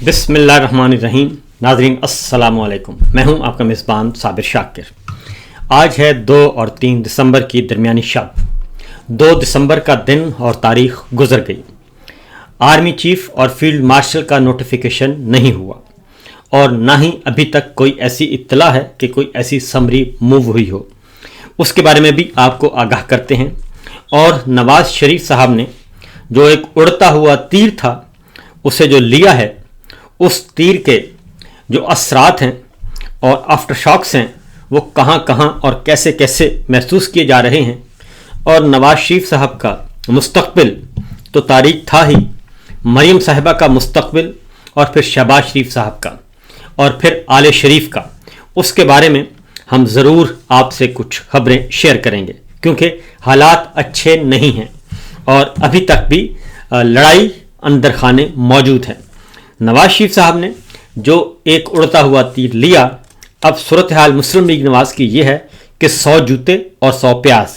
बिस्मिल्लाहिर्रहमानिर्रहीम। नाज़रीन अस्सलाम वालेकुम। मैं हूं आपका मेज़बान साबिर शाकिर। आज है 2 और 3 दिसंबर की दरमियानी शब। 2 दिसंबर का दिन और तारीख गुजर गई। आर्मी चीफ और फील्ड मार्शल का नोटिफिकेशन नहीं हुआ और ना ही अभी तक कोई ऐसी इत्तला है कि कोई ऐसी समरी मूव हुई हो। उसके बारे में भी आपको आगाह करते हैं। और नवाज शरीफ साहब ने जो एक उड़ता हुआ तीर था उसे जो लिया है, उस तीर के जो असरात हैं और आफ्टर शॉक्स हैं वो कहाँ कहाँ और कैसे कैसे महसूस किए जा रहे हैं। और नवाज शरीफ साहब का मुस्तकबिल तो तारीख था ही, मरीम साहिबा का मुस्तकबिल और फिर शहबाज शरीफ साहब का और फिर आले शरीफ का, उसके बारे में हम ज़रूर आपसे कुछ खबरें शेयर करेंगे क्योंकि हालात अच्छे नहीं हैं और अभी तक भी लड़ाई अंदर खाने मौजूद है। नवाज शरीफ साहब ने जो एक उड़ता हुआ तीर लिया, अब सूरत हाल मुस्लिम लीग नवाज की ये है कि 100 जूते और 100 प्याज।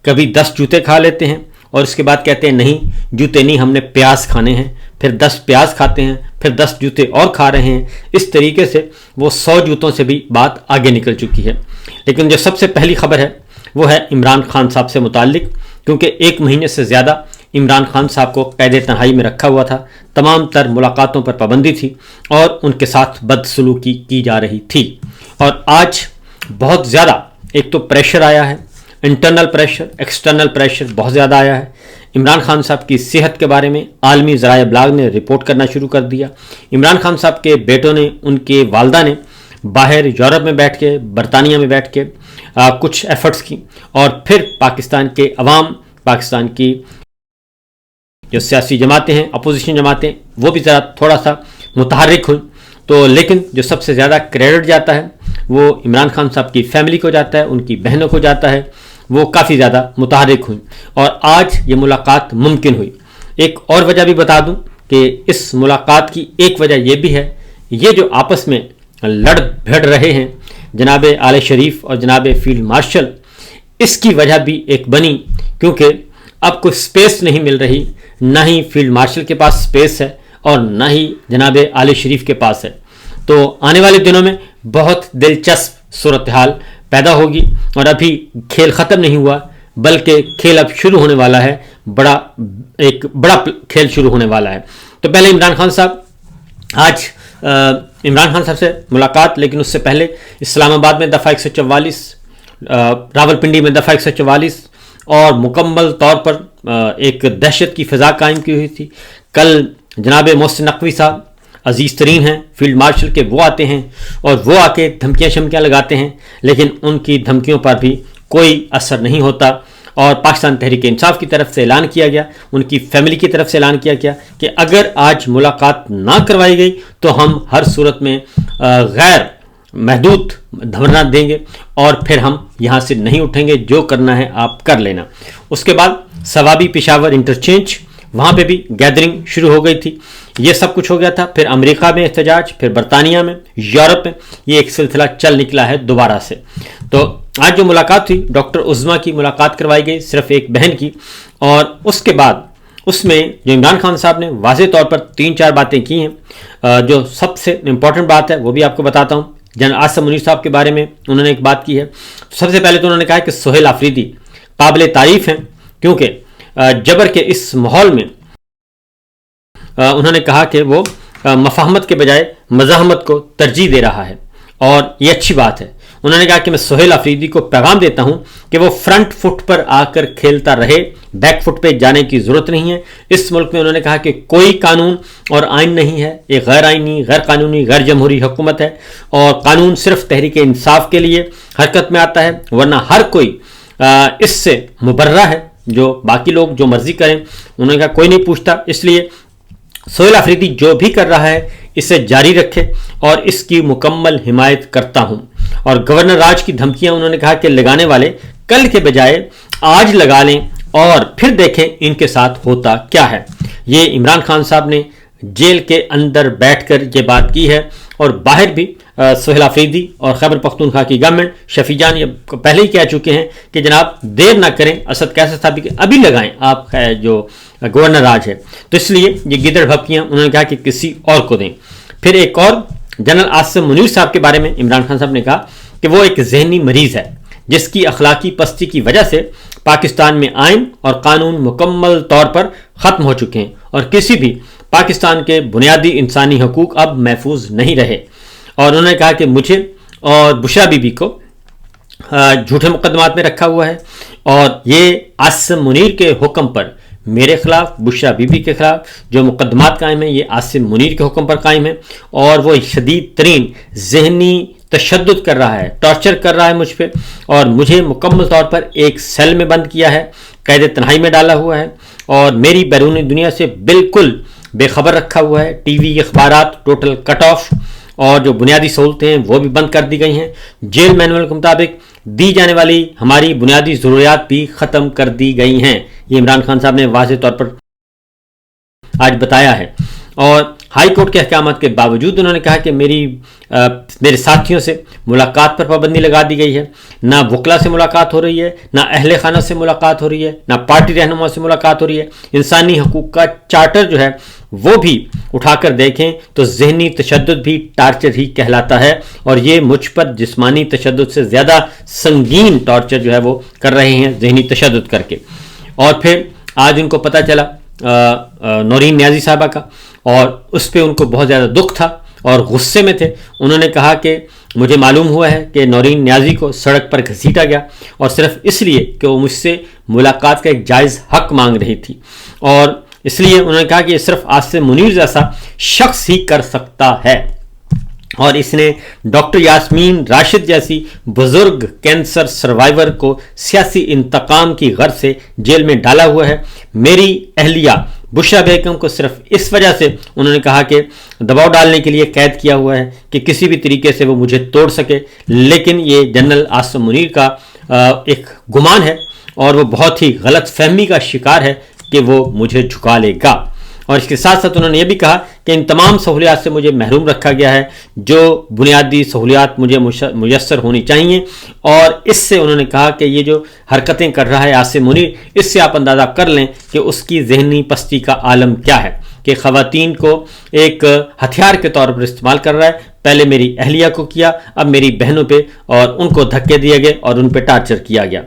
कभी 10 जूते खा लेते हैं और इसके बाद कहते हैं नहीं जूते नहीं, हमने प्याज खाने हैं, फिर 10 प्याज खाते हैं, फिर 10 जूते और खा रहे हैं। इस तरीके से वो 100 जूतों से भी बात आगे निकल चुकी है। लेकिन जो सबसे पहली खबर है वो है इमरान खान साहब से मुताल्लिक, क्योंकि 1 महीने से ज़्यादा इमरान खान साहब को कैद तन्हाई में रखा हुआ था। तमाम तर मुलाकातों पर पाबंदी थी और उनके साथ बदसलूकी की जा रही थी। और आज बहुत ज़्यादा एक तो प्रेशर आया है, इंटरनल प्रेशर, एक्सटर्नल प्रेशर बहुत ज़्यादा आया है। इमरान खान साहब की सेहत के बारे में आलमी ज़राए इब्लाग ने रिपोर्ट करना शुरू कर दिया। इमरान खान साहब के बेटों ने, उनके वालदा ने बाहर यूरोप में बैठ के, बरतानिया में बैठ के कुछ एफर्ट्स की और फिर पाकिस्तान के अवाम, पाकिस्तान की जो सियासी जमातें हैं, अपोजिशन जमातें, वो भी ज़रा थोड़ा सा मुतहर्रिक हुई। तो लेकिन जो सबसे ज़्यादा क्रेडिट जाता है वो इमरान खान साहब की फैमिली को जाता है, उनकी बहनों को जाता है। वो काफ़ी ज़्यादा मुतहर्रिक हुई और आज ये मुलाकात मुमकिन हुई। एक और वजह भी बता दूं कि इस मुलाकात की एक वजह ये भी है, ये जो आपस में लड़ भिड़ रहे हैं जनाब आले शरीफ और जनाब फील्ड मार्शल, इसकी वजह भी एक बनी क्योंकि अब कोई स्पेस नहीं मिल रही। ना ही फील्ड मार्शल के पास स्पेस है और ना ही जनाब आले शरीफ के पास है। तो आने वाले दिनों में बहुत दिलचस्प सूरत हाल पैदा होगी और अभी खेल ख़त्म नहीं हुआ बल्कि खेल अब शुरू होने वाला है। एक बड़ा खेल शुरू होने वाला है। तो पहले इमरान खान साहब, आज इमरान खान साहब से मुलाकात, लेकिन उससे पहले इस्लामाबाद में दफ़ा 144, रावलपिंडी में दफ़ा 144 और मुकम्मल तौर पर एक दहशत की फ़िज़ा कायम की हुई थी। कल जनाब मोहसिन नकवी साहब अजीज़ तरीन हैं फील्ड मार्शल के, वो आते हैं और वो आके धमकियाँ शमकियाँ लगाते हैं, लेकिन उनकी धमकियों पर भी कोई असर नहीं होता। और पाकिस्तान तहरीक इंसाफ की तरफ से ऐलान किया गया, उनकी फैमिली की तरफ से ऐलान किया गया कि अगर आज मुलाकात ना करवाई गई तो हम हर सूरत में गैर महदूद धरना देंगे और फिर हम यहाँ से नहीं उठेंगे, जो करना है आप कर लेना। उसके बाद सवाबी पेशावर इंटरचेंज, वहाँ पे भी गैदरिंग शुरू हो गई थी। ये सब कुछ हो गया था। फिर अमेरिका में एहतजाज, फिर बरतानिया में, यूरोप में, ये एक सिलसिला चल निकला है दोबारा से। तो आज जो मुलाकात हुई, डॉक्टर उज़्मा की मुलाकात करवाई गई, सिर्फ एक बहन की। और उसके बाद उसमें जो इमरान खान साहब ने वाज़ेह तौर पर 3-4 बातें की हैं। जो सबसे इम्पॉर्टेंट बात है वो भी आपको बताता हूँ। जनरल आसिम मुनीर साहब के बारे में उन्होंने एक बात की है। सबसे पहले तो उन्होंने कहा कि सुहेल आफरीदी काबिल तारीफ़ हैं क्योंकि जबर के इस माहौल में उन्होंने कहा कि वो मफाहमत के बजाय मज़ाहमत को तरजीह दे रहा है और ये अच्छी बात है। उन्होंने कहा कि मैं सुहेल आफरीदी को पैगाम देता हूं कि वो फ्रंट फुट पर आकर खेलता रहे, बैक फुट पे जाने की ज़रूरत नहीं है। इस मुल्क में उन्होंने कहा कि कोई कानून और आइन नहीं है, एक गैर आइनी, गैर कानूनी, गैर जमहूरी हुकूमत है और कानून सिर्फ तहरीक इंसाफ के लिए हरकत में आता है, वरना हर कोई इससे मुबर्रा है। जो बाकी लोग जो मर्जी करें, उन्होंने कहा कोई नहीं पूछता। इसलिए सुहेल आफरीदी जो भी कर रहा है इसे जारी रखे और इसकी मुकम्मल हिमायत करता हूं। और गवर्नर राज की धमकियां उन्होंने कहा कि लगाने वाले कल के बजाय आज लगा लें और फिर देखें इनके साथ होता क्या है। ये इमरान खान साहब ने जेल के अंदर बैठकर ये बात की है और बाहर भी सुहेल आफरीदी और खैबर पख्तूनख्वा की गवर्नमेंट, शफी जान ये पहले ही कह चुके हैं कि जनाब देर ना करें, असद कैसर साहब के अभी लगाएं आप जो गवर्नर राज है। तो इसलिए ये गिदड़ भपकियां उन्होंने कहा कि किसी और को दें। پھر ایک اور جنرل آصم منیر صاحب کے بارے میں عمران خان صاحب نے کہا کہ وہ ایک ذہنی مریض ہے جس کی اخلاقی پستی کی وجہ سے پاکستان میں آئین اور قانون مکمل طور پر ختم ہو چکے ہیں اور کسی بھی پاکستان کے بنیادی انسانی حقوق اب محفوظ نہیں رہے. اور انہوں نے کہا کہ مجھے اور بشرا بی بی کو جھوٹے مقدمات میں رکھا ہوا ہے اور یہ آصم منیر کے حکم پر میرے خلاف، بشرا بی بی کے خلاف جو مقدمات قائم ہیں یہ آصم منیر کے حکم پر قائم ہیں اور وہ شدید ترین ذہنی تشدد کر رہا ہے، ٹارچر کر رہا ہے مجھ پہ اور مجھے مکمل طور پر ایک سیل میں بند کیا ہے، قید تنہائی میں ڈالا ہوا ہے اور میری بیرونی دنیا سے بالکل بے خبر رکھا ہوا ہے. ٹی وی اخبارات ٹوٹل کٹ آف اور جو بنیادی سہولتیں ہیں وہ بھی بند کر دی گئی ہیں. جیل مینول کے مطابق دی جانے والی ہماری بنیادی ضروریات بھی ختم کر دی گئی ہیں. یہ عمران خان صاحب نے واضح طور پر آج بتایا ہے. اور ہائی کورٹ کے احکامات کے باوجود انہوں نے کہا کہ میرے ساتھیوں سے ملاقات پر پابندی لگا دی گئی ہے، نہ وکلا سے ملاقات ہو رہی ہے، نہ اہل خانہ سے ملاقات ہو رہی ہے، نہ پارٹی رہنما سے ملاقات ہو رہی ہے. انسانی حقوق کا چارٹر جو ہے وہ بھی اٹھا کر دیکھیں تو ذہنی تشدد بھی ٹارچر ہی کہلاتا ہے اور یہ مجھ پر جسمانی تشدد سے زیادہ سنگین ٹارچر جو ہے وہ کر رہے ہیں ذہنی تشدد کر کے. اور پھر آج ان کو پتہ چلا نورین نیازی صاحبہ کا اور اس پہ ان کو بہت زیادہ دکھ تھا اور غصے میں تھے. انہوں نے کہا کہ مجھے معلوم ہوا ہے کہ نورین نیازی کو سڑک پر گھسیٹا گیا اور صرف اس لیے کہ وہ مجھ سے ملاقات کا ایک جائز حق مانگ رہی تھی اور اس لیے انہوں نے کہا کہ یہ صرف آصم منیر جیسا شخص ہی کر سکتا ہے اور اس نے ڈاکٹر یاسمین راشد جیسی بزرگ کینسر سروائیور کو سیاسی انتقام کی غرض سے جیل میں ڈالا ہوا ہے. میری اہلیہ بشرا بیگم کو صرف اس وجہ سے انہوں نے کہا کہ دباؤ ڈالنے کے لیے قید کیا ہوا ہے کہ کسی بھی طریقے سے وہ مجھے توڑ سکے، لیکن یہ جنرل آصم منیر کا ایک گمان ہے اور وہ بہت ہی غلط فہمی کا شکار ہے کہ وہ مجھے جھکا لے گا. اور اس کے ساتھ ساتھ انہوں نے یہ بھی کہا کہ ان تمام سہولیات سے مجھے محروم رکھا گیا ہے جو بنیادی سہولیات مجھے میسر ہونی چاہیے. اور اس سے انہوں نے کہا کہ یہ جو حرکتیں کر رہا ہے آصم منیر، اس سے آپ اندازہ کر لیں کہ اس کی ذہنی پستی کا عالم کیا ہے کہ خواتین کو ایک ہتھیار کے طور پر استعمال کر رہا ہے. پہلے میری اہلیہ کو کیا، اب میری بہنوں پہ اور ان کو دھکے دیے گئے اور ان پہ ٹارچر کیا گیا.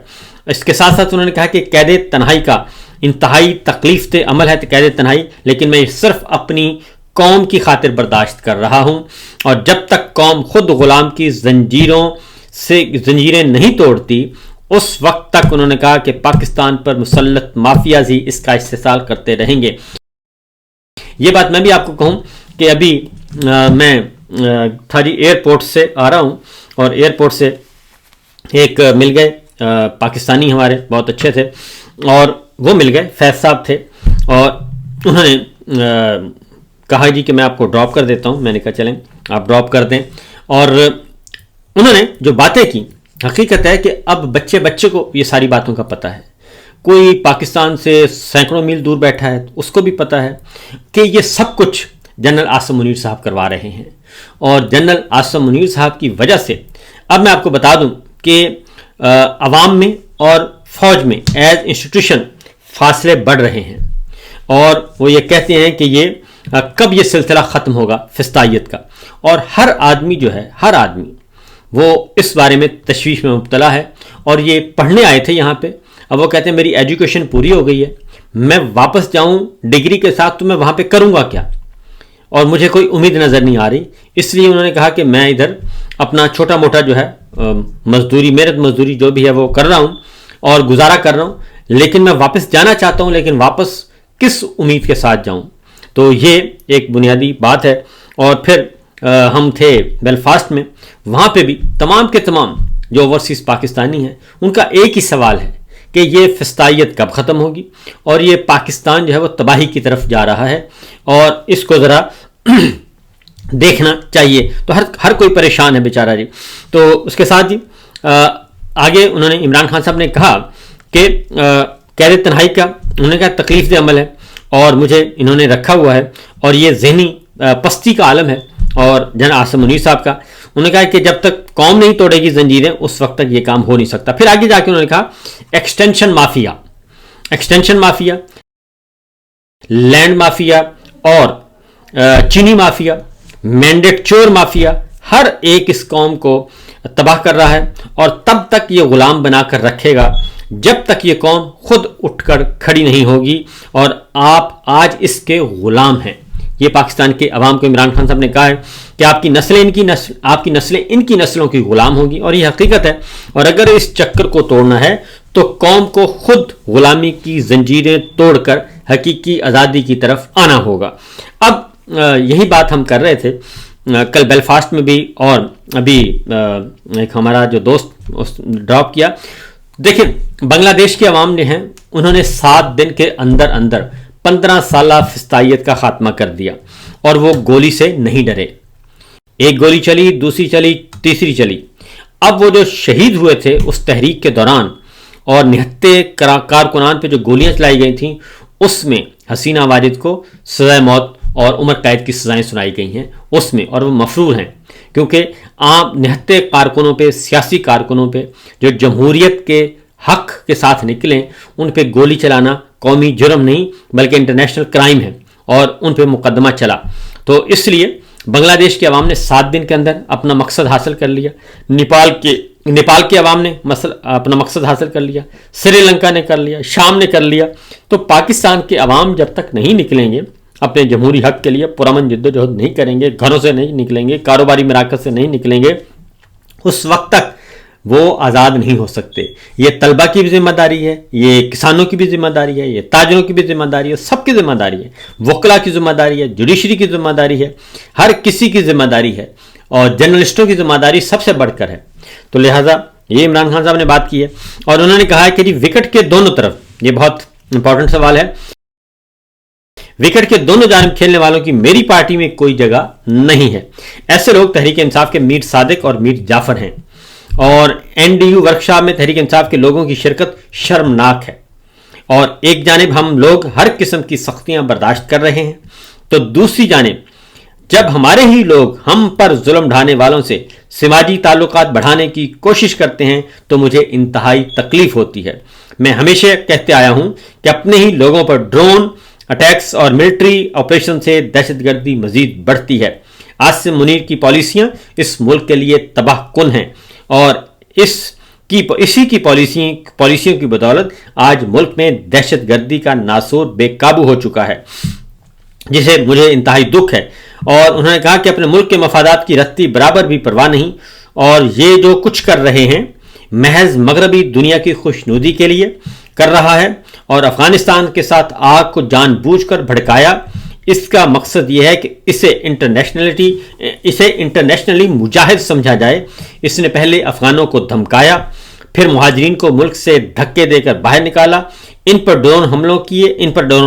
اس کے ساتھ ساتھ انہوں نے کہا کہ قید تنہائی کا انتہائی تکلیف دہ عمل ہے قید تنہائی، لیکن میں صرف اپنی قوم کی خاطر برداشت کر رہا ہوں اور جب تک قوم خود غلام کی زنجیریں نہیں توڑتی اس وقت تک انہوں نے کہا کہ پاکستان پر مسلط مافیاز ہی اس کا استحصال کرتے رہیں گے. یہ بات میں بھی آپ کو کہوں کہ ابھی میں تھاری ایئرپورٹ سے آ رہا ہوں اور ایئرپورٹ سے ایک مل گئے پاکستانی ہمارے بہت اچھے تھے اور وہ مل گئے، فیض صاحب تھے اور انہوں نے کہا جی کہ میں آپ کو ڈراپ کر دیتا ہوں. میں نے کہا چلیں آپ ڈراپ کر دیں. اور انہوں نے جو باتیں کی، حقیقت ہے کہ اب بچے کو یہ ساری باتوں کا پتہ ہے. کوئی پاکستان سے سینکڑوں میل دور بیٹھا ہے اس کو بھی پتہ ہے کہ یہ سب کچھ جنرل آصم منیر صاحب کروا رہے ہیں اور جنرل آصم منیر صاحب کی وجہ سے اب میں آپ کو بتا دوں کہ عوام میں اور فوج میں ایز انسٹیٹیوشن فاصلے بڑھ رہے ہیں اور وہ یہ کہتے ہیں کہ یہ کب یہ سلسلہ ختم ہوگا فسطائیت کا. اور ہر آدمی جو ہے، ہر آدمی وہ اس بارے میں تشویش میں مبتلا ہے اور یہ پڑھنے آئے تھے یہاں پہ. اب وہ کہتے ہیں میری ایجوکیشن پوری ہو گئی ہے، میں واپس جاؤں ڈگری کے ساتھ تو میں وہاں پہ کروں گا کیا اور مجھے کوئی امید نظر نہیں آ رہی. اس لیے انہوں نے کہا کہ میں ادھر اپنا چھوٹا موٹا جو ہے مزدوری، محنت مزدوری جو بھی ہے وہ کر رہا ہوں اور گزارا کر رہا ہوں، لیکن میں واپس جانا چاہتا ہوں، لیکن واپس کس امید کے ساتھ جاؤں. تو یہ ایک بنیادی بات ہے. اور پھر ہم تھے بیلفاسٹ میں، وہاں پہ بھی تمام کے تمام جو اوورسیز پاکستانی ہیں ان کا ایک ہی سوال ہے کہ یہ فسطائیت کب ختم ہوگی اور یہ پاکستان جو ہے وہ تباہی کی طرف جا رہا ہے اور اس کو ذرا دیکھنا چاہیے. تو ہر کوئی پریشان ہے بیچارہ جی. تو اس کے ساتھ جی آگے انہوں نے عمران خان صاحب نے کہا کہ قید تنہائی کا انہوں نے کہا تکلیف دہ عمل ہے اور مجھے انہوں نے رکھا ہوا ہے اور یہ ذہنی پستی کا عالم ہے. اور جنرل آصم منیر صاحب کا انہوں نے کہا کہ جب تک قوم نہیں توڑے گی زنجیریں اس وقت تک یہ کام ہو نہیں سکتا. پھر آگے جا کے انہوں نے کہا ایکسٹینشن مافیا، لینڈ مافیا اور چینی مافیا मैंडेट चोर माफिया हर एक इस कौम को तबाह कर रहा है और तब तक ये गुलाम बनाकर रखेगा जब तक ये कौम खुद उठकर खड़ी नहीं होगी और आप आज इसके गुलाम हैं। ये पाकिस्तान के अवाम को इमरान खान साहब ने कहा है कि आपकी नस्लें इनकी नस्लों की गुलाम होगी, और ये हकीकत है। और अगर इस चक्कर को तोड़ना है तो कौम को खुद गुलामी की जंजीरें तोड़कर हकीकी आज़ादी की तरफ आना होगा। अब यही बात हम कर रहे थे कल बेलफास्ट में भी, और अभी एक हमारा जो दोस्त ड्रॉप किया। देखिए बांग्लादेश के अवाम ने हैं, उन्होंने 7 दिन के अंदर अंदर 15 साला फिस्तायत का खात्मा कर दिया और वो गोली से नहीं डरे। एक गोली चली, दूसरी चली, तीसरी चली। अब वो जो शहीद हुए थे उस तहरीक के दौरान और निहत्ते कारकुनान पे जो गोलियां चलाई गई थी उसमें हसीना वाजिद को सज़ाए मौत और उम्र कैद की सज़ाएं सुनाई गई हैं उसमें, और वो मफरूर हैं क्योंकि आम निहत्ते कारकुनों पे, सियासी कारकुनों पे जो जमहूरियत के हक के साथ निकले उन पे गोली चलाना कौमी जुर्म नहीं बल्कि इंटरनेशनल क्राइम है और उन पे मुकदमा चला। तो इसलिए बांग्लादेश के अवाम ने 7 दिन के अंदर अपना मकसद हासिल कर लिया। नेपाल के अवाम ने अपना मकसद हासिल कर लिया, श्रीलंका ने कर लिया, शाम ने कर लिया। तो पाकिस्तान के अवाम जब तक नहीं निकलेंगे अपने जमहूरी हक के लिए पुरअमन जद्दोजहद नहीं करेंगे, घरों से नहीं निकलेंगे, कारोबारी मराकज़ से नहीं निकलेंगे, उस वक्त तक वो आज़ाद नहीं हो सकते। ये तलबा की भी जिम्मेदारी है, ये किसानों की भी जिम्मेदारी है, ये ताजरों की भी जिम्मेदारी है, सबकी जिम्मेदारी है, वकला की जिम्मेदारी है, जुडिशरी की जिम्मेदारी है, हर किसी की जिम्मेदारी है और जर्नलिस्टों की जिम्मेदारी सबसे बढ़कर है। तो लिहाजा ये इमरान खान साहब ने बात की है और उन्होंने कहा है कि जी विकेट के दोनों तरफ, ये बहुत इंपॉर्टेंट सवाल है, विकेट के दोनों जानिब खेलने वालों की मेरी पार्टी में कोई जगह नहीं है। ऐसे लोग तहरीक इंसाफ के मीर सादिक और मीर जाफर हैं और एनडीयू वर्कशॉप में तहरीक इंसाफ के लोगों की शिरकत शर्मनाक है। और एक जानिब हम लोग हर किस्म की सख्तियां बर्दाश्त कर रहे हैं तो दूसरी जानिब जब हमारे ही लोग हम पर जुल्म ढाने वालों से समाजी ताल्लुकात बढ़ाने की कोशिश करते हैं तो मुझे इंतहाई तकलीफ होती है। मैं हमेशा कहते आया हूं कि अपने ही लोगों पर ड्रोन अटैक्स और मिलिट्री ऑपरेशन से दहशतगर्दी मजीद बढ़ती है। आसिम मुनीर की पॉलिसियां इस मुल्क के लिए तबाह कुन हैं और इसी की पॉलिसियों की बदौलत आज मुल्क में दहशतगर्दी का नासूर बेकाबू हो चुका है, जिसे मुझे इंतहाई दुख है। और उन्होंने कहा कि अपने मुल्क के मफादात की रत्ती बराबर भी परवाह नहीं और ये जो कुछ कर रहे हैं महज मगरबी दुनिया की खुशनुदी के लिए कर रहा है और अफगानिस्तान के साथ आग को जानबूझकर भड़काया। इसका मकसद यह है कि इसे इंटरनेशनली मुजाहिद समझा जाए। इसने पहले अफगानों को धमकाया, फिर मुहाजिरीन को मुल्क से धक्के देकर बाहर निकाला, इन पर ड्रोन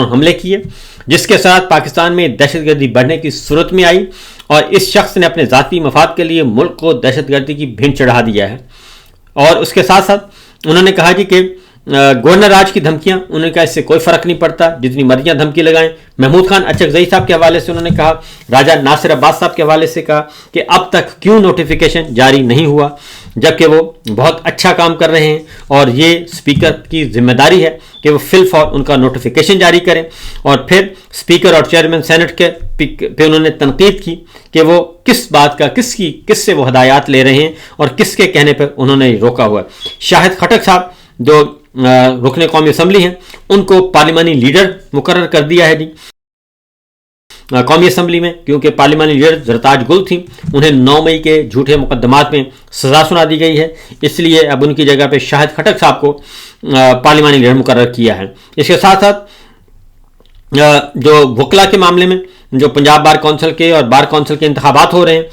हमले किए जिसके साथ पाकिस्तान में दहशतगर्दी बढ़ने की सूरत में आई और इस शख्स ने अपने ज़ाती मफाद के लिए मुल्क को दहशतगर्दी की भिंड चढ़ा दिया है। और उसके साथ साथ उन्होंने कहा जी कि गवर्नर राज की धमकियां, उन्होंने कहा इससे कोई फर्क नहीं पड़ता, जितनी मर्जियां धमकी लगाएं। महमूद खान अचकजई साहब के हवाले से उन्होंने कहा, राजा नासिर अब्बास साहब के हवाले से कहा कि अब तक क्यों नोटिफिकेशन जारी नहीं हुआ जबकि वो बहुत अच्छा काम कर रहे हैं और ये स्पीकर की जिम्मेदारी है कि वो फिलफौर उनका नोटिफिकेशन जारी करें। और फिर स्पीकर और चेयरमैन सेनेट के पे उन्होंने तनकीद की कि वो किस बात का किससे वो हदायत ले रहे हैं और किसके कहने पर उन्होंने रोका हुआ है। शाहिद खटक साहब जो रुकने कौमी असम्बली हैं उनको पार्लिमानी लीडर मुकर्रर कर दिया है जी कौमी असम्बली में, क्योंकि पार्लिमानी लीडर जरताज गुल थी, उन्हें 9 मई के झूठे मुकदमात में सजा सुना दी गई है, इसलिए अब उनकी जगह पे शाहिद खटक साहब को पार्लिमानी लीडर मुकर्रर किया है। इसके साथ साथ जो वकला के मामले में जो पंजाब बार कौंसिल के और बार कौंसिल के इंतखाबात हो रहे हैं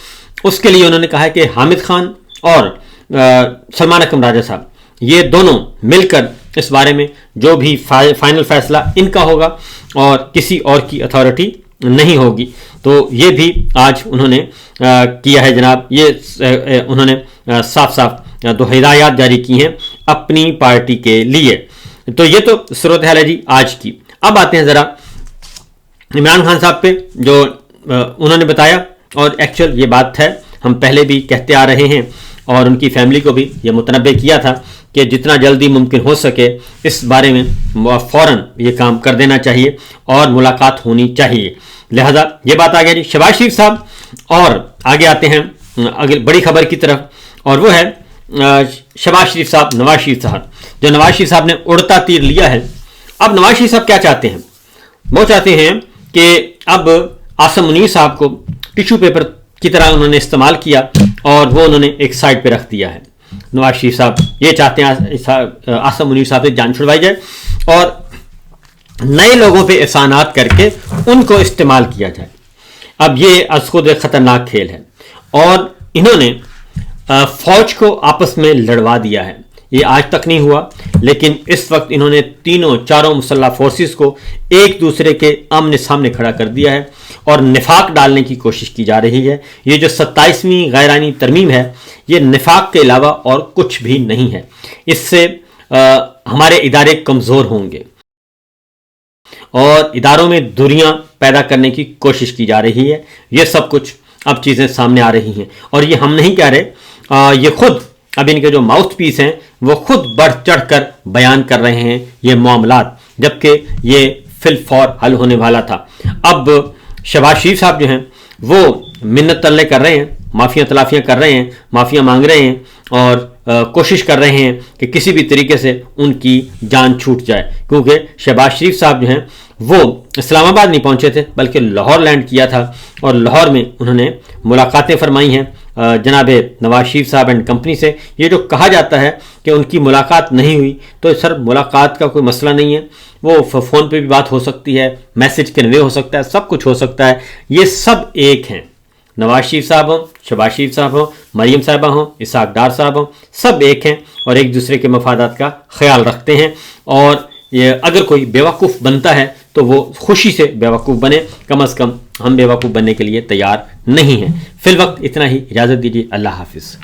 उसके लिए उन्होंने कहा है कि हामिद खान और सलमान अकरम राजा साहब ये दोनों मिलकर इस बारे में जो भी फाइनल फैसला इनका होगा और किसी और की अथॉरिटी नहीं होगी। तो ये भी आज उन्होंने किया है जनाब, ये उन्होंने साफ साफ 2 हिदायत जारी की हैं अपनी पार्टी के लिए। तो ये तो सूरत हाल है जी आज की। अब आते हैं ज़रा इमरान खान साहब पे जो उन्होंने बताया, और एक्चुअल ये बात है हम पहले भी कहते आ रहे हैं और उनकी फैमिली को भी ये मुतनब्बे किया था कि जितना जल्दी मुमकिन हो सके इस बारे में फ़ौरन ये काम कर देना चाहिए और मुलाकात होनी चाहिए। लिहाजा ये बात आ गया जी। शहबाज शरीफ साहब اور آگے آتے ہیں اگلی بڑی خبر کی طرف، اور وہ ہے شہباز شریف صاحب، نواز شریف صاحب، جو نواز شریف صاحب نے اڑتا تیر لیا ہے۔ اب نواز شریف صاحب کیا چاہتے ہیں؟ وہ چاہتے ہیں کہ اب عاصم منیر صاحب کو ٹیشو پیپر کی طرح انہوں نے استعمال کیا اور وہ انہوں نے ایک سائڈ پہ رکھ دیا ہے۔ نواز شریف صاحب یہ چاہتے ہیں عاصم منیر صاحب سے جان چھڑوائی جائے اور نئے لوگوں پہ احسانات کر کے ان کو استعمال کیا جائے۔ اب یہ از خود ایک خطرناک کھیل ہے، اور انہوں نے فوج کو آپس میں لڑوا دیا ہے۔ یہ آج تک نہیں ہوا، لیکن اس وقت انہوں نے چاروں مسلح فورسز کو ایک دوسرے کے آمنے سامنے کھڑا کر دیا ہے اور نفاق ڈالنے کی کوشش کی جا رہی ہے۔ یہ جو 27ویں غیر آئینی ترمیم ہے، یہ نفاق کے علاوہ اور کچھ بھی نہیں ہے۔ اس سے ہمارے ادارے کمزور ہوں گے اور اداروں میں دوریاں پیدا کرنے کی کوشش کی جا رہی ہے۔ یہ سب کچھ اب چیزیں سامنے آ رہی ہیں، اور یہ ہم نہیں کہہ رہے، یہ خود اب ان کے جو ماؤتھ پیس ہیں وہ خود بڑھ چڑھ کر بیان کر رہے ہیں یہ معاملات، جبکہ یہ فی الفور حل ہونے والا تھا۔ اب شہباز شریف صاحب جو ہیں وہ منت تلے کر رہے ہیں، معافیاں تلافیاں کر رہے ہیں، معافیاں مانگ رہے ہیں، اور کوشش کر رہے ہیں کہ کسی بھی طریقے سے ان کی جان چھوٹ جائے، کیونکہ شہباز شریف صاحب جو ہیں وہ اسلام آباد نہیں پہنچے تھے بلکہ لاہور لینڈ کیا تھا، اور لاہور میں انہوں نے ملاقاتیں فرمائی ہیں جناب نواز شریف صاحب اینڈ کمپنی سے۔ یہ جو کہا جاتا ہے کہ ان کی ملاقات نہیں ہوئی، تو سر ملاقات کا کوئی مسئلہ نہیں ہے، وہ فون پہ بھی بات ہو سکتی ہے، میسج کنوے ہو سکتا ہے، سب کچھ ہو سکتا ہے۔ یہ سب ایک ہیں، نواز شریف صاحب ہوں، شہباز شریف صاحب ہوں، مریم صاحبہ ہوں، اسحاق ڈار صاحب ہوں، سب ایک ہیں اور ایک دوسرے کے مفادات کا خیال رکھتے ہیں۔ اور یہ اگر کوئی بیوقوف بنتا ہے تو وہ خوشی سے بیوقوف بنے، کم از کم ہم بیوقوف بننے کے لیے تیار نہیں ہیں۔ فی الوقت اتنا ہی، اجازت دیجیے، اللہ حافظ۔